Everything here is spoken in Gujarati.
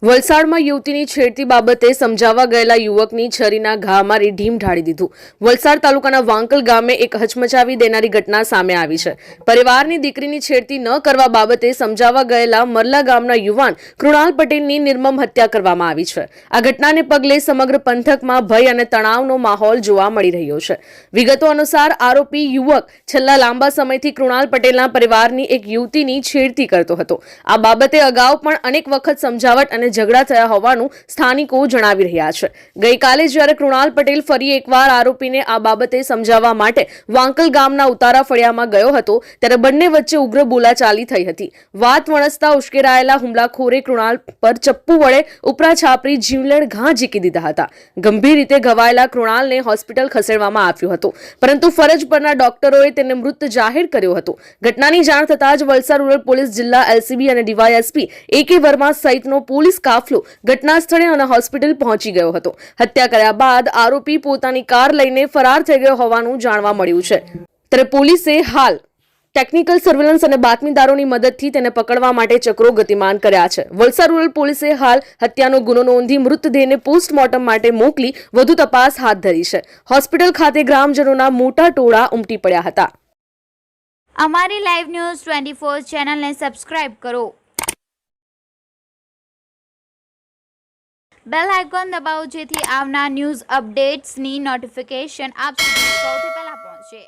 વલસાડમાં યુવતીની છેડતી બાબતે સમજાવવા ગયેલા યુવકની છરીના ઘા મારી ઢીમ ઢાળી દીધું. વલસાડ તાલુકાના વાંકલ ગામે એક હચમચાવી દેનારી ઘટના સામે આવી છે. પરિવારની દીકરીની છેડતી ન કરવા બાબતે સમજાવવા ગયેલા મરલા ગામના યુવાન કૃણાલ પટેલની નિર્મમ હત્યા કરવામાં આવી છે. આ ઘટનાને પગલે સમગ્ર પંથકમાં ભય અને તણાવનો માહોલ જોવા મળી રહ્યો છે. વિગતો અનુસાર આરોપી યુવક છેલ્લા લાંબા સમયથી કૃણાલ પટેલના પરિવારની એક યુવતીની છેડતી કરતો હતો. આ બાબતે અગાઉ પણ અનેક વખત સમજાવટ અને ઝઘડા થયા હોવાનું સ્થાનિકો જણાવી રહ્યા છે. ગઈકાલે જ્યારે કૃણાલ પટેલ ફરી એકવાર આરોપીને આ બાબતે સમજાવવા માટે વાંકલ ગામના ઉતારા ફળિયામાં ગયો હતો ત્યારે બંને વચ્ચે ઉગ્ર બોલાચાલી થઈ હતી. વાત વણસતા ઉશ્કેરાયેલા હુમલાખોરે કૃણાલ પર ચપ્પુ વડે ઉપરા છાપરી જીવલેણ ઘા ઝીકી દીધા હતા. ગંભીર રીતે ઘવાયેલા કૃણાલને હોસ્પિટલ ખસેડવામાં આવ્યો હતો, પરંતુ ફરજ પરના ડોક્ટરોએ તેને મૃત જાહેર કર્યો હતો. ઘટનાની જાણ થતાં જ વલસાડ રૂરલ પોલીસ જિલ્લા એલસીબી અને ડીવાયએસપી AK વર્મા સહિતનો પોલીસ કાફલો ઘટના સ્થળે અને હોસ્પિટલ પહોંચી ગયો હતો. હત્યા કર્યા બાદ આરોપી પોતાની કાર લઈને ફરાર થઈ ગયો હોવાનું જાણવા મળ્યું છે. ત્યારે પોલીસે હાલ ટેકનિકલ સર્વેલન્સ અને બાતમીદારોની મદદથી તેને પકડવા માટે ચક્રો ગતિમાન કર્યા છે. વલસાડ રૂરલ પોલીસે હાલ હત્યાનો ગુનો નોંધી મૃતદેહને પોસ્ટમોર્ટમ માટે મોકલી વધુ તપાસ હાથ ધરી છે. હોસ્પિટલ ખાતે ગ્રામજનોના મોટા ટોળા ઉમટી પડ્યા હતા. અમારી લાઈવ ન્યૂઝ 24 ચેનલને સબસ્ક્રાઇબ કરો. બેલ આઇકોન દબાવો જેથી આવનાર ન્યૂઝ અપડેટ્સની નોટિફિકેશન આપ સુધી સૌથી પહેલા પહોંચે.